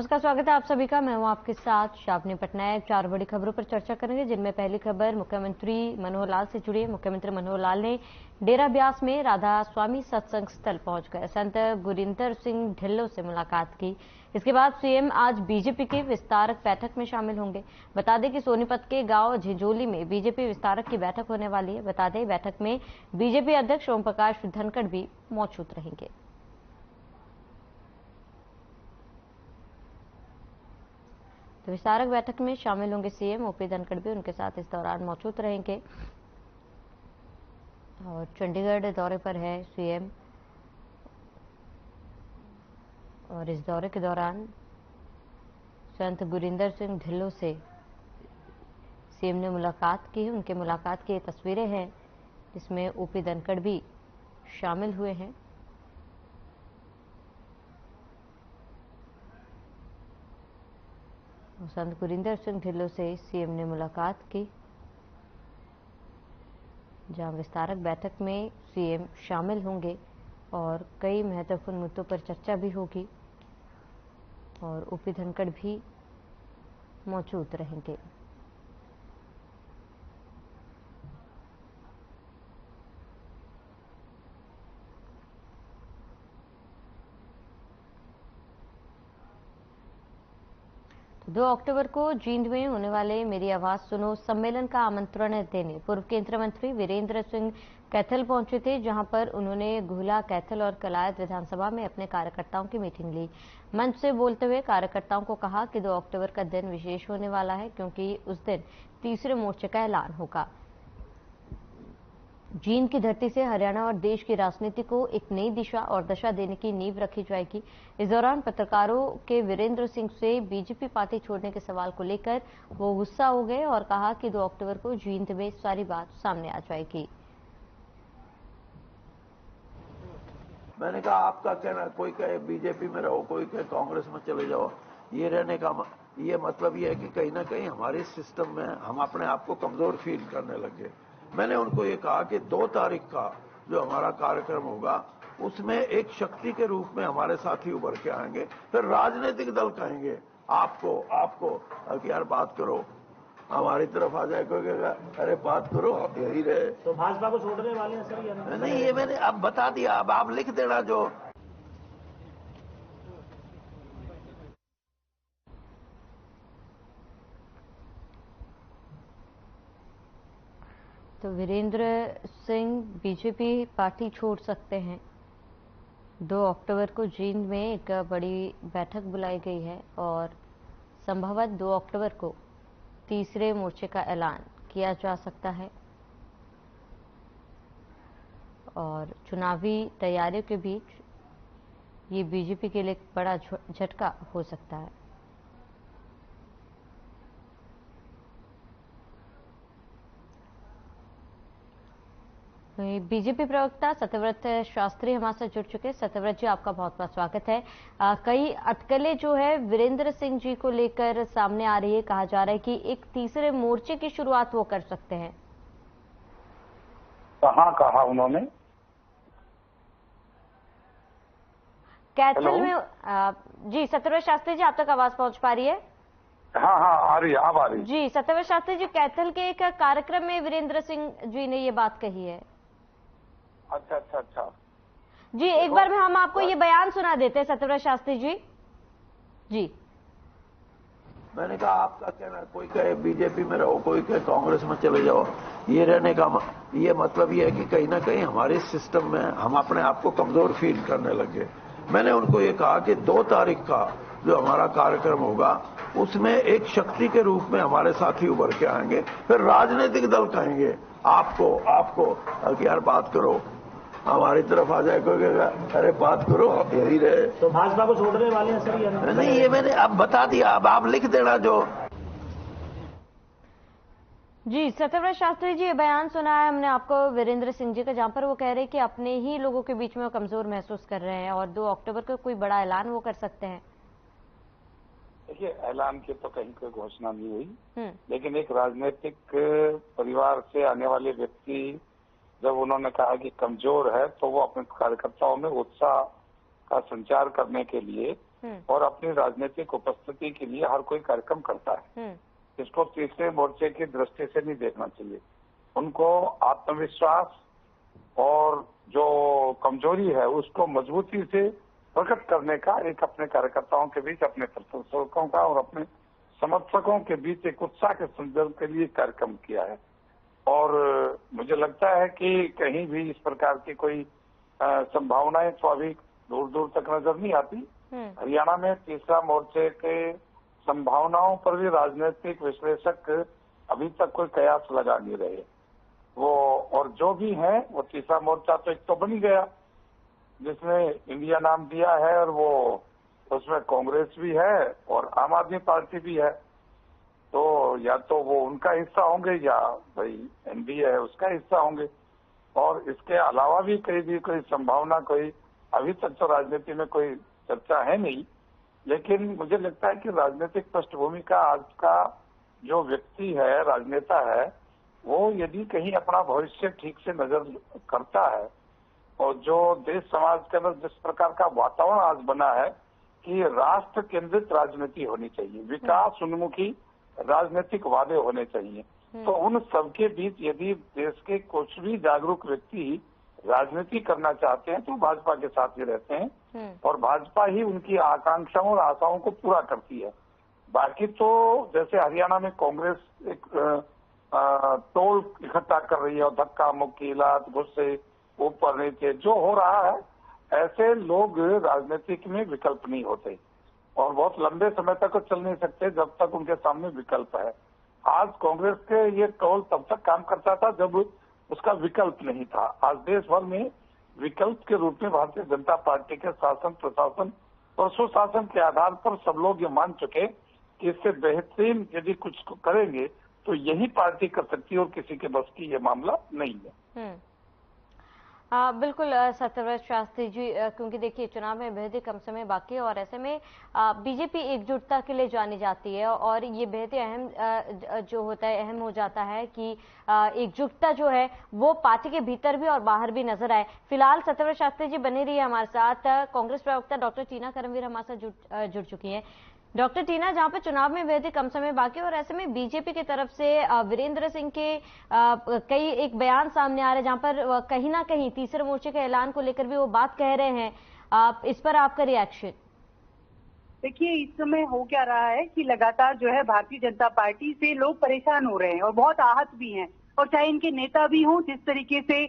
नमस्कार, स्वागत है आप सभी का। मैं हूं आपके साथ शावनी पटनायक। 4 बड़ी खबरों पर चर्चा करेंगे, जिनमें पहली खबर मुख्यमंत्री मनोहर लाल से जुड़ी है। मुख्यमंत्री मनोहर लाल ने डेरा ब्यास में राधा स्वामी सत्संग स्थल पहुंचकर संत गुरिंदर सिंह ढिल्लों से मुलाकात की। इसके बाद सीएम आज बीजेपी की विस्तारक बैठक में शामिल होंगे। बता दें कि सोनीपत के गांव झिंझोली में बीजेपी विस्तारक की बैठक होने वाली है। बता दें, बैठक में बीजेपी अध्यक्ष ओम प्रकाश धनखड़ भी मौजूद रहेंगे। तो विस्तारक बैठक में शामिल होंगे सीएम ओपी धनखड़ भी उनके साथ इस दौरान मौजूद रहेंगे। और चंडीगढ़ दौरे पर है सीएम, और इस दौरे के दौरान संत गुरिंदर सिंह ढिल्लों से सीएम ने मुलाकात की। उनके मुलाकात की तस्वीरें हैं, जिसमें ओपी धनखड़ भी शामिल हुए हैं। संत गुरिंदर सिंह ढिल्लों से सीएम ने मुलाकात की, जहां विस्तारक बैठक में सीएम शामिल होंगे और कई महत्वपूर्ण मुद्दों पर चर्चा भी होगी, और ओपी धनखड़ भी मौजूद रहेंगे। तो 2 अक्टूबर को जींद में होने वाले मेरी आवाज सुनो सम्मेलन का आमंत्रण देने पूर्व केंद्रीय मंत्री वीरेंद्र सिंह कैथल पहुंचे थे, जहां पर उन्होंने गुहला, कैथल और कलायत विधानसभा में अपने कार्यकर्ताओं की मीटिंग ली। मंच से बोलते हुए कार्यकर्ताओं को कहा कि 2 अक्टूबर का दिन विशेष होने वाला है, क्योंकि उस दिन तीसरे मोर्चे का ऐलान होगा। जींद की धरती से हरियाणा और देश की राजनीति को एक नई दिशा और दशा देने की नींव रखी जाएगी। इस दौरान पत्रकारों के वीरेंद्र सिंह से बीजेपी पार्टी छोड़ने के सवाल को लेकर वो गुस्सा हो गए और कहा कि 2 अक्टूबर को जींद में सारी बात सामने आ जाएगी। मैंने कहा आपका कहना, कोई कहे बीजेपी में रहो, कोई कहे कांग्रेस में चले जाओ, ये रहने का ये मतलब ये है कि कहीं ना कहीं हमारे सिस्टम में हम अपने आप को कमजोर फील करने लगे। मैंने उनको ये कहा कि 2 तारीख का जो हमारा कार्यक्रम होगा, उसमें एक शक्ति के रूप में हमारे साथी उभर के आएंगे। फिर राजनीतिक दल कहेंगे आपको कि यार बात करो, हमारी तरफ आ जाए, कोई कहेगा अरे बात करो, यही रहे। तो भाजपा को छोड़ने वाले हैं सर, या नहीं, ये मैंने अब बता दिया, अब आप लिख देना जो। तो वीरेंद्र सिंह बीजेपी पार्टी छोड़ सकते हैं। 2 अक्टूबर को जींद में एक बड़ी बैठक बुलाई गई है और संभवतः 2 अक्टूबर को तीसरे मोर्चे का ऐलान किया जा सकता है, और चुनावी तैयारियों के बीच ये बीजेपी के लिए एक बड़ा झटका हो सकता है। बीजेपी प्रवक्ता सत्यव्रत शास्त्री हमारे साथ जुड़ चुके हैं। सत्यव्रत जी, आपका बहुत बहुत स्वागत है। कई अटकलें जो है वीरेंद्र सिंह जी को लेकर सामने आ रही है। कहा जा रहा है कि एक तीसरे मोर्चे की शुरुआत वो कर सकते हैं। कहाँ कहा उन्होंने? कैथल में। जी सत्यव्रत शास्त्री जी, आप तक आवाज पहुंच पा रही है? हाँ आ रही है, आप आ रही। जी सत्यव्रत शास्त्री जी, कैथल के एक कार्यक्रम में वीरेंद्र सिंह जी ने ये बात कही है। अच्छा जी, एक बार में हम आपको ये बयान सुना देते हैं सत्यव्रत शास्त्री जी। जी, मैंने कहा आपका कहना, कोई कहे बीजेपी में रहो, कोई कहे कांग्रेस में चले जाओ, ये रहने का ये मतलब ये है कि कहीं ना कहीं हमारे सिस्टम में हम अपने आप को कमजोर फील करने लगे। मैंने उनको ये कहा कि 2 तारीख का जो हमारा कार्यक्रम होगा, उसमें एक शक्ति के रूप में हमारे साथी उभर के आएंगे। फिर राजनीतिक दल कहेंगे आपको कि यार बात करो, हमारी तरफ आ जाए, कोई कहेगा अरे बात करो, यही रहे। तो भाजपा को छोड़ने वाले हैं सर, या नहीं, ये मैंने अब बता दिया, अब आप लिख देना जो। जी सत्यव्रत शास्त्री जी, ये बयान सुना है हमने आपको वीरेंद्र सिंह जी का, जहां पर वो कह रहे हैं कि अपने ही लोगों के बीच में वो कमजोर महसूस कर रहे हैं और 2 अक्टूबर को कोई बड़ा ऐलान वो कर सकते हैं। देखिए, ऐलान की तो कहीं कोई घोषणा नहीं हुई, लेकिन एक राजनीतिक परिवार से आने वाले व्यक्ति जब उन्होंने कहा कि कमजोर है, तो वो अपने कार्यकर्ताओं में उत्साह का संचार करने के लिए और अपनी राजनीतिक उपस्थिति के लिए हर कोई कार्यक्रम करता है। इसको तीसरे मोर्चे की दृष्टि से नहीं देखना चाहिए। उनको आत्मविश्वास और जो कमजोरी है उसको मजबूती से प्रकट करने का एक अपने कार्यकर्ताओं के बीच, अपने प्रशंसकों का और अपने समर्थकों के बीच एक उत्साह के संदर्भ के लिए कार्यक्रम किया है। और मुझे लगता है कि कहीं भी इस प्रकार की कोई संभावनाएं तो अभी दूर दूर तक नजर नहीं आती। हरियाणा में तीसरा मोर्चे के संभावनाओं पर भी राजनीतिक विश्लेषक अभी तक कोई कयास लगा नहीं रहे। वो और जो भी है वो तीसरा मोर्चा तो एक तो बन ही गया जिसने इंडिया नाम दिया है, और वो उसमें कांग्रेस भी है और आम आदमी पार्टी भी है। तो या तो वो उनका हिस्सा होंगे या भाई एनडीए है उसका हिस्सा होंगे। और इसके अलावा भी कोई संभावना कोई अभी तक तो राजनीति में कोई चर्चा है नहीं। लेकिन मुझे लगता है कि राजनीतिक पृष्ठभूमि का आज का जो व्यक्ति है, राजनेता है, वो यदि कहीं अपना भविष्य ठीक से नजर करता है और जो देश समाज के अंदर जिस प्रकार का वातावरण आज बना है कि राष्ट्र केंद्रित राजनीति होनी चाहिए, विकास उन्मुखी राजनीतिक वादे होने चाहिए, तो उन सबके बीच यदि देश के कुछ भी जागरूक व्यक्ति राजनीति करना चाहते हैं तो भाजपा के साथ ही रहते हैं और भाजपा ही उनकी आकांक्षाओं और आशाओं को पूरा करती है। बाकी तो जैसे हरियाणा में कांग्रेस एक टोल इकट्ठा कर रही है और धक्का मुक्की, लात गुस्से, ऊपर नीचे जो हो रहा है, ऐसे लोग राजनीतिक में विकल्प नहीं होते और बहुत लंबे समय तक चल नहीं सकते जब तक उनके सामने विकल्प है। आज कांग्रेस के ये टोल तब तक काम करता था जब उसका विकल्प नहीं था। आज देश भर में विकल्प के रूप में भारतीय जनता पार्टी के शासन, प्रशासन और सुशासन के आधार पर सब लोग ये मान चुके कि इससे बेहतरीन यदि कुछ करेंगे तो यही पार्टी कर सकती है और किसी के बस की ये मामला नहीं है। बिल्कुल सत्यव्रत शास्त्री जी, क्योंकि देखिए चुनाव में बेहद ही कम समय बाकी है और ऐसे में बीजेपी एकजुटता के लिए जानी जाती है और ये बेहद ही अहम जो होता है, अहम हो जाता है कि एकजुटता जो है वो पार्टी के भीतर भी और बाहर भी नजर आए। फिलहाल सत्यव्रत शास्त्री जी बने रही है हमारे साथ। कांग्रेस प्रवक्ता डॉक्टर टीना करमवीर हमारे साथ जुड़ चुकी है। डॉक्टर टीना, जहां पर चुनाव में बेहद ही कम समय बाकी है और ऐसे में बीजेपी की तरफ से वीरेंद्र सिंह के कई एक बयान सामने आ रहे हैं जहां पर कहीं ना कहीं तीसरे मोर्चे के ऐलान को लेकर भी वो बात कह रहे हैं, इस पर आपका रिएक्शन? देखिए, इस समय हो क्या रहा है कि लगातार जो है भारतीय जनता पार्टी से लोग परेशान हो रहे हैं और बहुत आहत भी हैं। और चाहे इनके नेता भी हों, जिस तरीके से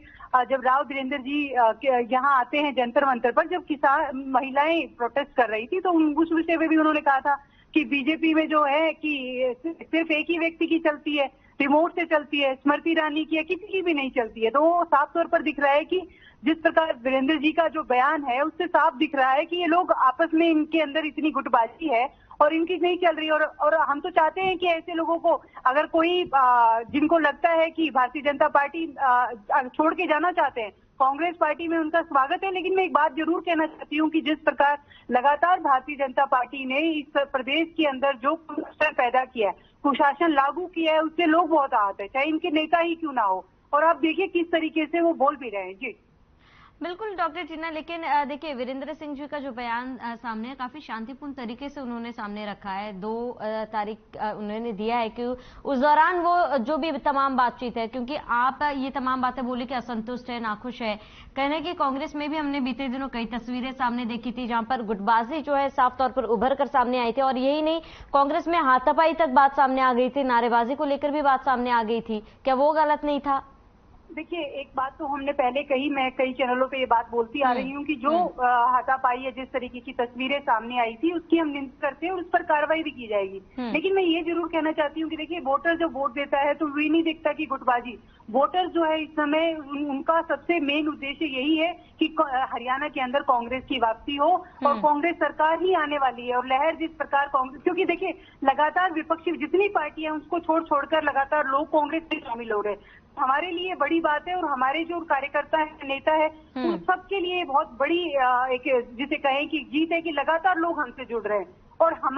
जब राव वीरेंद्र जी यहाँ आते हैं जंतर मंतर पर, जब किसान महिलाएं प्रोटेस्ट कर रही थी तो उस विषय में भी उन्होंने कहा था कि बीजेपी में जो है कि सिर्फ एक ही व्यक्ति की चलती है, रिमोट से चलती है, स्मृति ईरानी की है, किसी की भी नहीं चलती है। तो वो साफ तौर पर दिख रहा है कि जिस प्रकार वीरेंद्र जी का जो बयान है उससे साफ दिख रहा है कि ये लोग आपस में, इनके अंदर इतनी गुटबाजी है और इनकी नहीं चल रही। और हम तो चाहते हैं कि ऐसे लोगों को, अगर कोई जिनको लगता है कि भारतीय जनता पार्टी छोड़ के जाना चाहते हैं, कांग्रेस पार्टी में उनका स्वागत है। लेकिन मैं एक बात जरूर कहना चाहती हूँ कि जिस प्रकार लगातार भारतीय जनता पार्टी ने इस प्रदेश के अंदर जो कुशासन पैदा किया है, कुशासन लागू किया है, उससे लोग बहुत आहत है, चाहे इनके नेता ही क्यों ना हो। और आप देखिए किस तरीके से वो बोल भी रहे हैं। जी बिल्कुल डॉक्टर टीना, लेकिन देखिए वीरेंद्र सिंह जी का जो बयान सामने है काफी शांतिपूर्ण तरीके से उन्होंने सामने रखा है। 2 तारीख उन्होंने दिया है कि उस दौरान वो जो भी तमाम बातचीत है, क्योंकि आप ये तमाम बातें बोली कि असंतुष्ट है, नाखुश है, कहने की कांग्रेस में भी हमने बीते दिनों कई तस्वीरें सामने देखी थी जहां पर गुटबाजी जो है साफ तौर पर उभर कर सामने आई थी। और यही नहीं, कांग्रेस में हाथापाई तक बात सामने आ गई थी, नारेबाजी को लेकर भी बात सामने आ गई थी। क्या वो गलत नहीं था? देखिए, एक बात तो हमने पहले कही, मैं कई चैनलों पे ये बात बोलती आ रही हूँ कि जो हाथापाई है, जिस तरीके की तस्वीरें सामने आई थी, उसकी हम निंदा करते हैं और उस पर कार्रवाई भी की जाएगी। लेकिन मैं ये जरूर कहना चाहती हूँ कि देखिए, वोटर जब वोट देता है तो वही नहीं देखता कि गुटबाजी। वोटर जो है इस समय उनका सबसे मेन उद्देश्य यही है कि हरियाणा के अंदर कांग्रेस की वापसी हो और कांग्रेस सरकार ही आने वाली है। और लहर जिस प्रकार कांग्रेस, क्योंकि देखिए लगातार विपक्षी जितनी पार्टियां उसको छोड़कर लगातार लोग कांग्रेस में शामिल हो रहे हैं। हमारे लिए बड़ी बात है और हमारे जो कार्यकर्ता है, नेता है, उन सबके लिए बहुत बड़ी एक जिसे कहें कि जीत है कि लगातार लोग हमसे जुड़ रहे हैं। और हम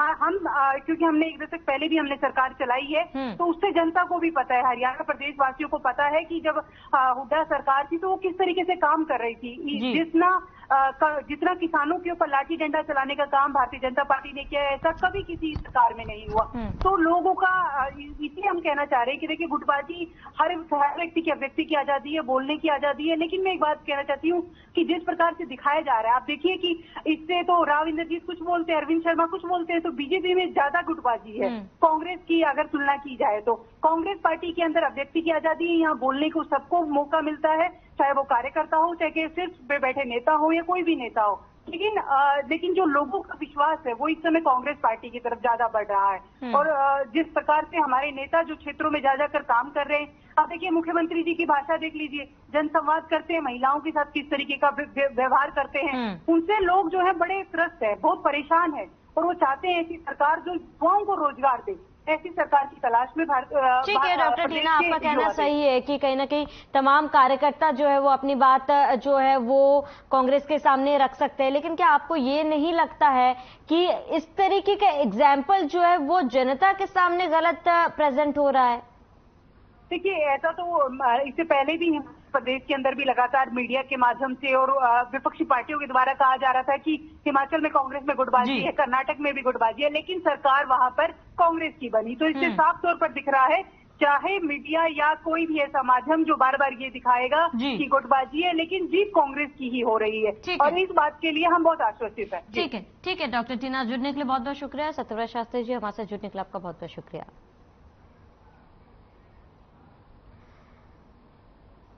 क्योंकि हमने एक दशक पहले भी हमने सरकार चलाई है, तो उससे जनता को भी पता है, हरियाणा प्रदेश वासियों को पता है कि जब हुड्डा सरकार थी तो वो किस तरीके से काम कर रही थी। जितना किसानों के ऊपर लाठी डंडा चलाने का काम भारतीय जनता पार्टी ने किया है, ऐसा कभी किसी सरकार में नहीं हुआ। तो लोगों का इसलिए हम कहना चाह रहे हैं कि देखिए, गुटबाजी हर व्यक्ति की अभिव्यक्ति की आजादी है, बोलने की आजादी है, लेकिन मैं एक बात कहना चाहती हूँ कि जिस प्रकार से दिखाया जा रहा है, आप देखिए कि इससे तो राव इंद्रजीत कुछ बोलते हैं, अरविंद शर्मा कुछ बोलते हैं, तो बीजेपी में ज्यादा गुटबाजी है कांग्रेस की अगर तुलना की जाए तो। कांग्रेस पार्टी के अंदर अभिव्यक्ति की आजादी है, यहाँ बोलने को सबको मौका मिलता है, चाहे वो कार्यकर्ता हो, चाहे सिर्फ बैठे नेता हो या कोई भी नेता हो। लेकिन जो लोगों का विश्वास है वो इस समय कांग्रेस पार्टी की तरफ ज्यादा बढ़ रहा है। और जिस प्रकार से हमारे नेता जो क्षेत्रों में जा जाकर काम कर रहे हैं, अब देखिए मुख्यमंत्री जी की भाषा देख लीजिए, जनसंवाद करते हैं, महिलाओं के साथ किस तरीके का व्यवहार करते हैं, उनसे लोग जो है बड़े त्रस्त है, बहुत परेशान है, और वो चाहते हैं ऐसी सरकार जो युवाओं को रोजगार दे। ऐसी सरकार की तलाश में ठीक है डॉक्टर टीना, आपका कहना सही है कि कहीं ना कहीं तमाम कार्यकर्ता जो है वो अपनी बात जो है वो कांग्रेस के सामने रख सकते हैं, लेकिन क्या आपको ये नहीं लगता है कि इस तरीके का एग्जाम्पल जो है वो जनता के सामने गलत प्रेजेंट हो रहा है? देखिए, ऐसा तो इससे पहले भी प्रदेश के अंदर भी लगातार मीडिया के माध्यम से और विपक्षी पार्टियों के द्वारा कहा जा रहा था कि हिमाचल में कांग्रेस में गुटबाजी है, कर्नाटक में भी गुटबाजी है, लेकिन सरकार वहां पर कांग्रेस की बनी। तो इससे साफ तौर पर दिख रहा है, चाहे मीडिया या कोई भी ऐसा माध्यम जो बार बार ये दिखाएगा कि गुटबाजी है, लेकिन जीत कांग्रेस की ही हो रही है, और इस बात के लिए हम बहुत आश्वस्त हैं। ठीक है डॉक्टर टीना, जुड़ने के लिए बहुत बहुत शुक्रिया। सत्यव्रत शास्त्री जी, हमारे साथ जुड़ने के लिए आपका बहुत बहुत शुक्रिया।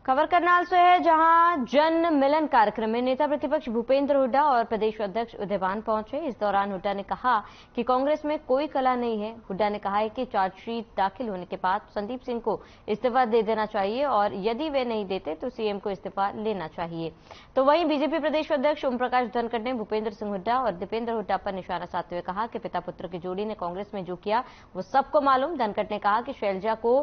खबर करनाल से है, जहां जन मिलन कार्यक्रम में नेता प्रतिपक्ष भूपेंद्र हुड्डा और प्रदेश अध्यक्ष उदयभान पहुंचे। इस दौरान हुड्डा ने कहा कि कांग्रेस में कोई कला नहीं है। हुड्डा ने कहा है कि चार्जशीट दाखिल होने के बाद संदीप सिंह को इस्तीफा दे देना चाहिए, और यदि वे नहीं देते तो सीएम को इस्तीफा लेना चाहिए। तो वहीं बीजेपी प्रदेश अध्यक्ष ओम प्रकाश धनखड़ ने भूपेंद्र सिंह हुड्डा और दीपेंद्र हुड्डा पर निशाना साधते हुए कहा कि पिता पुत्र की जोड़ी ने कांग्रेस में जो किया वो सबको मालूम। धनखड़ ने कहा कि शैलजा को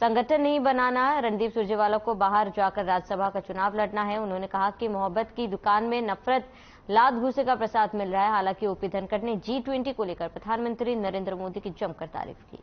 संगठन नहीं बनाना, रणदीप सुरजेवाला को बाहर जाकर राज्यसभा का चुनाव लड़ना है। उन्होंने कहा कि मोहब्बत की दुकान में नफरत लात घूसे का प्रसाद मिल रहा है। हालांकि ओपी धनखड़ ने G20 को लेकर प्रधानमंत्री नरेंद्र मोदी की जमकर तारीफ की।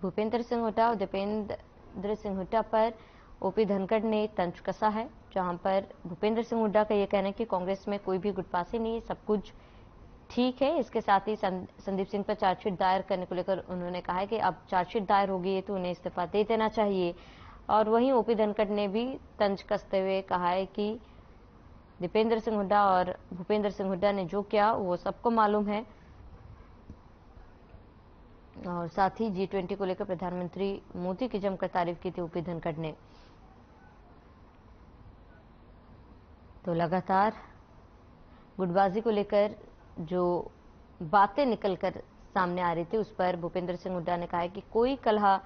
भूपेंद्र सिंह हुड्डा और दीपेंद्र सिंह हुड्डा पर ओपी धनखड़ ने तंज कसा है, जहां पर भूपेंद्र सिंह हुड्डा का यह कहना है कि कांग्रेस में कोई भी गुटबाजी नहीं है, सब कुछ ठीक है। इसके साथ ही संदीप सिंह पर चार्जशीट दायर करने को लेकर उन्होंने कहा है कि अब चार्जशीट दायर होगी तो उन्हें इस्तीफा दे देना चाहिए। और वहीं ओपी धनखड़ ने भी तंज कसते हुए कहा है कि दीपेंद्र सिंह हुड्डा और भूपेंद्र सिंह हुड्डा ने जो किया वो सबको मालूम है। और साथ ही G20 को लेकर प्रधानमंत्री मोदी की जमकर तारीफ की थी ओपी धनखड़ ने। तो लगातार गुटबाजी को लेकर जो बातें निकलकर सामने आ रही थी, उस पर भूपेंद्र सिंह हुड्डा ने कहा है कि कोई कलह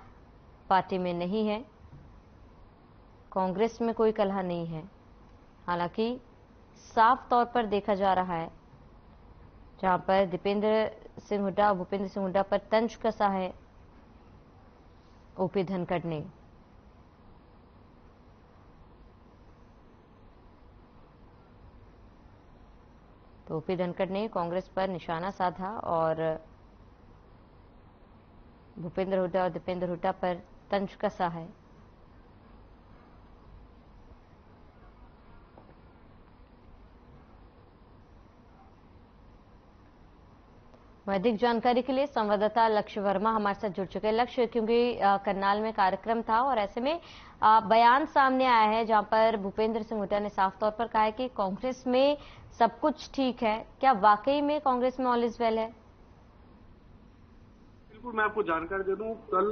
पार्टी में नहीं है, कांग्रेस में कोई कलह नहीं है। हालांकि साफ तौर पर देखा जा रहा है, जहां पर दीपेंद्र सिंह हुड्डा और भूपेंद्र सिंह हुड्डा पर तंज कसा है ओपी धनखड़ ने। तो ओपी धनखड़ ने कांग्रेस पर निशाना साधा और भूपेंद्र हुड्डा और दीपेंद्र हुड्डा पर तंज कसा है। अधिक जानकारी के लिए संवाददाता लक्ष्य वर्मा हमारे साथ जुड़ चुके हैं। लक्ष्य, क्योंकि करनाल में कार्यक्रम था और ऐसे में बयान सामने आया है जहां पर भूपेंद्र सिंह हुड्डा ने साफ तौर पर कहा है कि कांग्रेस में सब कुछ ठीक है। क्या वाकई में कांग्रेस में ऑल इज वेल है? बिल्कुल, मैं आपको जानकारी दे दूं, कल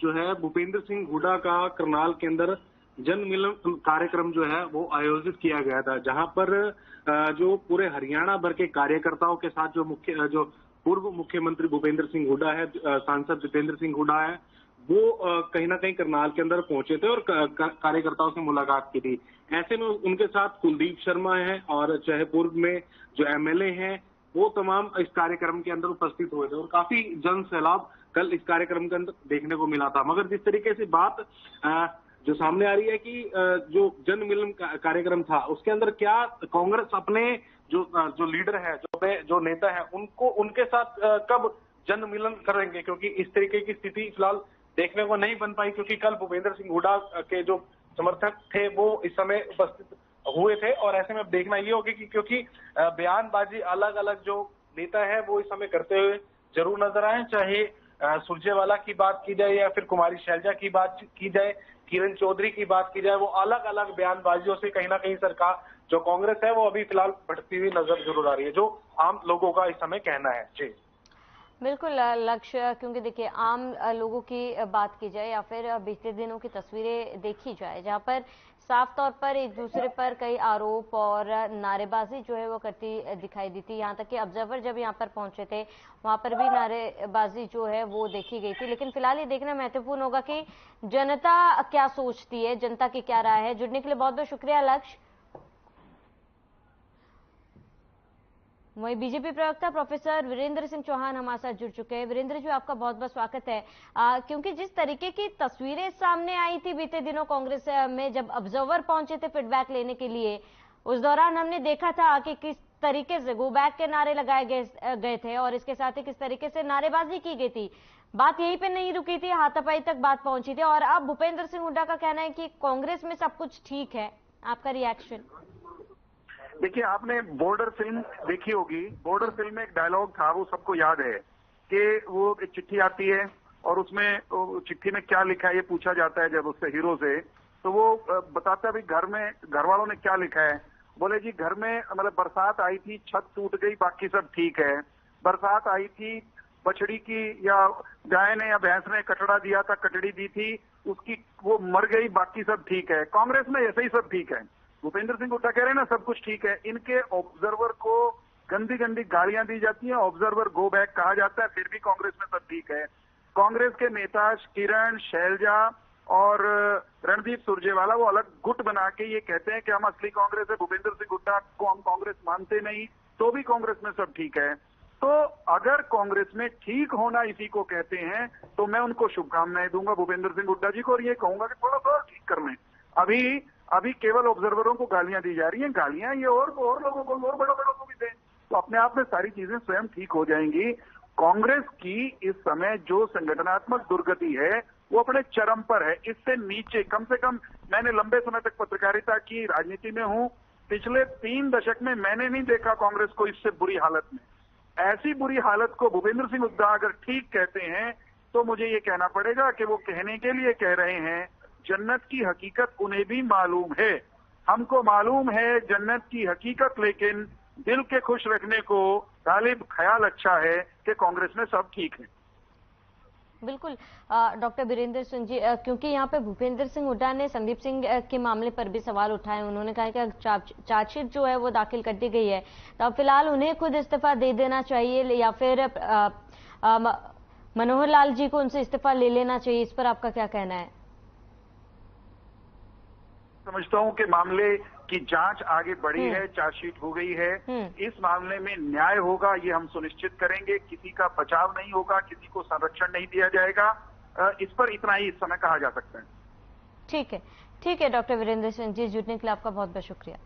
जो है भूपेंद्र सिंह हुड्डा का करनाल के अंदर जन मिलन कार्यक्रम जो है वो आयोजित किया गया था, जहां पर जो पूरे हरियाणा भर के कार्यकर्ताओं के साथ जो पूर्व मुख्यमंत्री भूपेंद्र सिंह हुड्डा है, सांसद दीपेंद्र सिंह हुड्डा है, वो कहीं ना कहीं करनाल के अंदर पहुंचे थे और कार्यकर्ताओं से मुलाकात की थी। ऐसे में उनके साथ कुलदीप शर्मा है और चाहे पूर्व में जो MLA हैं वो तमाम इस कार्यक्रम के अंदर उपस्थित हुए थे और काफी जन सैलाब कल इस कार्यक्रम के अंदर देखने को मिला था। मगर जिस तरीके से बात जो सामने आ रही है कि जो जन मिलन कार्यक्रम था उसके अंदर क्या कांग्रेस अपने जो लीडर है, जो नेता है, उनके साथ कब जन मिलन करेंगे, क्योंकि इस तरीके की स्थिति फिलहाल देखने को नहीं बन पाई, क्योंकि कल भूपेंद्र सिंह हुड्डा के जो समर्थक थे वो इस समय उपस्थित हुए थे। और ऐसे में अब देखना ये होगा कि क्योंकि बयानबाजी अलग अलग जो नेता है वो इस समय करते हुए जरूर नजर आए, चाहे सुरजेवाला की बात की जाए या फिर कुमारी शैलजा की बात की जाए, किरण चौधरी की बात की जाए, वो अलग अलग बयानबाजियों से कहीं ना कहीं सरकार जो कांग्रेस है वो अभी फिलहाल बढ़ती हुई नजर जरूर आ रही है, जो आम लोगों का इस समय कहना है। जी बिल्कुल लक्ष्य, क्योंकि देखिए आम लोगों की बात की जाए या फिर बीते दिनों की तस्वीरें देखी जाए जहां पर साफ तौर पर एक दूसरे पर कई आरोप और नारेबाजी जो है वो करती दिखाई दी थी। यहाँ तक कि ऑब्जर्वर जब यहाँ पर पहुंचे थे वहां पर भी नारेबाजी जो है वो देखी गई थी। लेकिन फिलहाल ये देखना महत्वपूर्ण होगा कि जनता क्या सोचती है, जनता की क्या राय है। जुड़ने के लिए बहुत बहुत शुक्रिया लक्ष्य। वहीं बीजेपी प्रवक्ता प्रोफेसर वीरेंद्र सिंह चौहान हमारे साथ जुड़ चुके हैं। वीरेंद्र जी, आपका बहुत बहुत स्वागत है। क्योंकि जिस तरीके की तस्वीरें सामने आई थी बीते दिनों कांग्रेस में जब ऑब्जर्वर पहुंचे थे फीडबैक लेने के लिए, उस दौरान हमने देखा था कि किस तरीके से गो बैक के नारे लगाए गए थे और इसके साथ ही किस तरीके से नारेबाजी की गई थी। बात यहीं पे नहीं रुकी थी, हाथापाई तक बात पहुंची थी और अब भूपेंद्र सिंह हुड्डा का कहना है कि कांग्रेस में सब कुछ ठीक है। आपका रिएक्शन? देखिए, आपने बॉर्डर फिल्म देखी होगी। बॉर्डर फिल्म में एक डायलॉग था, वो सबको याद है कि वो एक चिट्ठी आती है और उसमें चिट्ठी में क्या लिखा है ये पूछा जाता है जब उससे हीरो से, तो वो बताता है भी घर वालों ने क्या लिखा है। बोले जी घर में मतलब बरसात आई थी, छत टूट गई, बाकी सब ठीक है। बरसात आई थी, बछड़ी की या गाय ने या भैंस ने कटड़ा दिया था, कटड़ी दी थी, उसकी वो मर गई, बाकी सब ठीक है। कांग्रेस में ऐसे ही सब ठीक है। भूपेंद्र सिंह हुड्डा कह रहे हैं ना सब कुछ ठीक है। इनके ऑब्जर्वर को गंदी गंदी गालियां दी जाती हैं, ऑब्जर्वर गो बैक कहा जाता है, फिर भी कांग्रेस में सब ठीक है। कांग्रेस के नेता किरण, शैलजा और रणदीप सुरजेवाला वो अलग गुट बना के ये कहते हैं कि हम असली कांग्रेस है, भूपेंद्र सिंह हुड्डा को हम कांग्रेस मानते नहीं, तो भी कांग्रेस में सब ठीक है। तो अगर कांग्रेस में ठीक होना इसी को कहते हैं तो मैं उनको शुभकामनाएं दूंगा भूपेंद्र सिंह हुड्डा जी को, और ये कहूंगा कि थोड़ा सा ठीक कर लें। अभी केवल ऑब्जर्वरों को गालियां दी जा रही हैं, गालियां ये और लोगों को और बड़ों को भी दें तो अपने आप में सारी चीजें स्वयं ठीक हो जाएंगी। कांग्रेस की इस समय जो संगठनात्मक दुर्गति है वो अपने चरम पर है। इससे नीचे कम से कम, मैंने लंबे समय तक पत्रकारिता की, राजनीति में हूं, पिछले 3 दशक में मैंने नहीं देखा कांग्रेस को इससे बुरी हालत में। ऐसी बुरी हालत को भूपेंद्र सिंह हुड्डा अगर ठीक कहते हैं तो मुझे ये कहना पड़ेगा कि वो कहने के लिए कह रहे हैं। जन्नत की हकीकत उन्हें भी मालूम है, हमको मालूम है जन्नत की हकीकत, लेकिन दिल के खुश रखने को गालिब ख्याल अच्छा है कि कांग्रेस में सब ठीक है। बिल्कुल डॉक्टर वीरेंद्र सिंह जी, क्योंकि यहाँ पे भूपेंद्र सिंह हुड्डा ने संदीप सिंह के मामले पर भी सवाल उठाए। उन्होंने कहा कि चार्जशीट जो है वो दाखिल कर दी गई है तो अब फिलहाल उन्हें खुद इस्तीफा दे देना चाहिए या फिर मनोहर लाल जी को उनसे इस्तीफा ले लेना चाहिए, इस पर आपका क्या कहना है? समझता हूं कि मामले की जांच आगे बढ़ी है, चार्जशीट हो गई है। इस मामले में न्याय होगा ये हम सुनिश्चित करेंगे, किसी का बचाव नहीं होगा, किसी को संरक्षण नहीं दिया जाएगा। इस पर इतना ही इस समय कहा जा सकता है। ठीक है डॉक्टर वीरेंद्र सिंह जी, जुड़ने के लिए आपका बहुत बहुत शुक्रिया।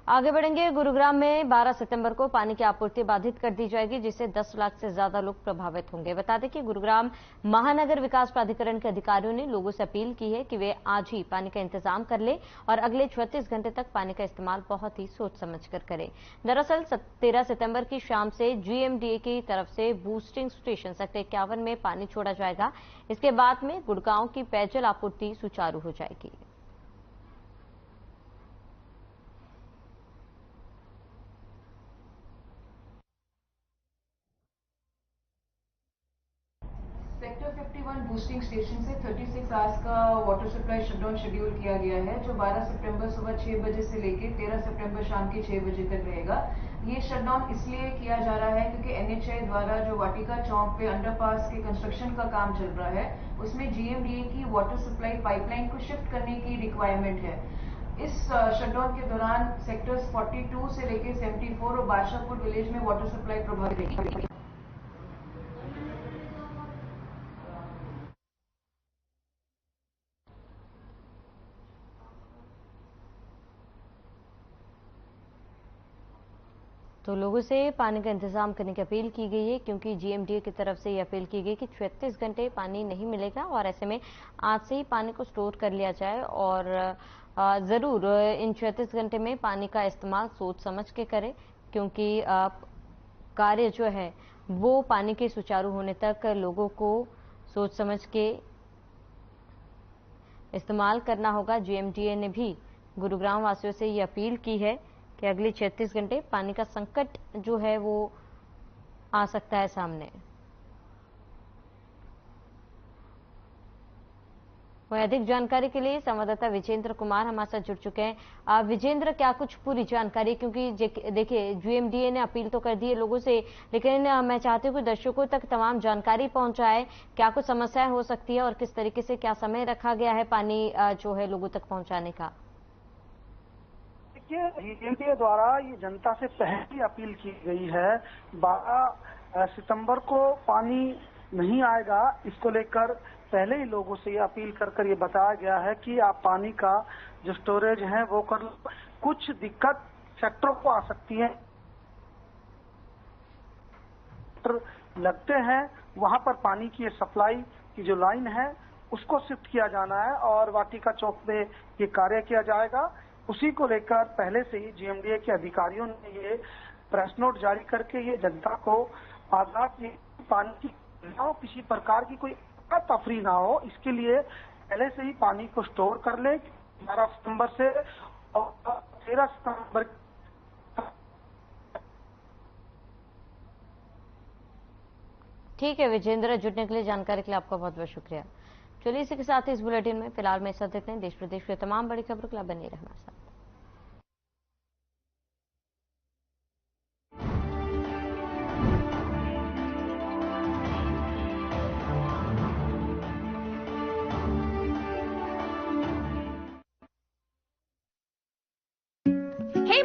आगे बढ़ेंगे। गुरुग्राम में 12 सितंबर को पानी की आपूर्ति बाधित कर दी जाएगी, जिससे 10 लाख से ज्यादा लोग प्रभावित होंगे। बता दें कि गुरुग्राम महानगर विकास प्राधिकरण के अधिकारियों ने लोगों से अपील की है कि वे आज ही पानी का इंतजाम कर ले और अगले 36 घंटे तक पानी का इस्तेमाल बहुत ही सोच समझ कर करें। दरअसल 13 सितंबर की शाम से GMDA की तरफ से बूस्टिंग स्टेशन सेक्टर 51 में पानी छोड़ा जाएगा। इसके बाद में गुड़गांव की पेयजल आपूर्ति सुचारू हो जाएगी। सेक्टर 51 बूस्टिंग स्टेशन से 36 आवर्स का वाटर सप्लाई शटडाउन शेड्यूल किया गया है, जो 12 सितंबर सुबह 6 बजे से लेकर 13 सितंबर शाम के 6 बजे तक रहेगा। ये शटडाउन इसलिए किया जा रहा है क्योंकि NHAI द्वारा जो वाटिका चौक पे अंडरपास के कंस्ट्रक्शन का काम चल रहा है, उसमें GMDA की वाटर सप्लाई पाइपलाइन को शिफ्ट करने की रिक्वायरमेंट है। इस शटडाउन के दौरान सेक्टर्स 42 से लेकर 74 और बादशाहपुर विलेज में वाटर सप्लाई प्रभावित रहेगी। तो लोगों से पानी का इंतजाम करने की अपील की गई है, क्योंकि जीएमडीए की तरफ से ये अपील की गई कि 36 घंटे पानी नहीं मिलेगा और ऐसे में आज से ही पानी को स्टोर कर लिया जाए और ज़रूर इन 36 घंटे में पानी का इस्तेमाल सोच समझ के करें, क्योंकि कार्य जो है वो पानी के सुचारू होने तक लोगों को सोच समझ के इस्तेमाल करना होगा। जीएमडीए ने भी गुरुग्राम वासियों से ये अपील की है कि अगले 36 घंटे पानी का संकट जो है वो आ सकता है सामने। वहीं अधिक जानकारी के लिए संवाददाता विजेंद्र कुमार हमारे साथ जुड़ चुके हैं। विजेंद्र, क्या कुछ पूरी जानकारी, क्योंकि देखिए जीएमडीए ने अपील तो कर दी है लोगों से, लेकिन मैं चाहती हूँ कि दर्शकों तक तमाम जानकारी पहुंचाए। क्या कुछ समस्याएं हो सकती है और किस तरीके से क्या समय रखा गया है पानी जो है लोगों तक पहुंचाने का? देखिए, जीएमडीए द्वारा ये जनता से पहली अपील की गई है। 12 सितंबर को पानी नहीं आएगा, इसको लेकर पहले ही लोगों से ये अपील कर ये बताया गया है कि आप पानी का जो स्टोरेज है वो कर लो। कुछ दिक्कत सेक्टरों को आ सकती है, लगते हैं वहां पर पानी की सप्लाई की जो लाइन है उसको शिफ्ट किया जाना है और वाटिका चौक में ये कार्य किया जाएगा। उसी को लेकर पहले से ही जीएमडीए के अधिकारियों ने ये प्रेस नोट जारी करके ये जनता को आगाह किया, पानी की ना हो, किसी प्रकार की कोई तफरी ना हो, इसके लिए पहले से ही पानी को स्टोर कर ले। 12 सितंबर से और 13 सितंबर ठीक है विजेंद्र, जुड़ने के लिए, जानकारी के लिए आपका बहुत बहुत शुक्रिया। चलिए इसी के साथ इस बुलेटिन में फिलहाल में इस देते हैं। देश प्रदेश के तमाम बड़ी खबरों के लिए बने रहे हमारे साथ।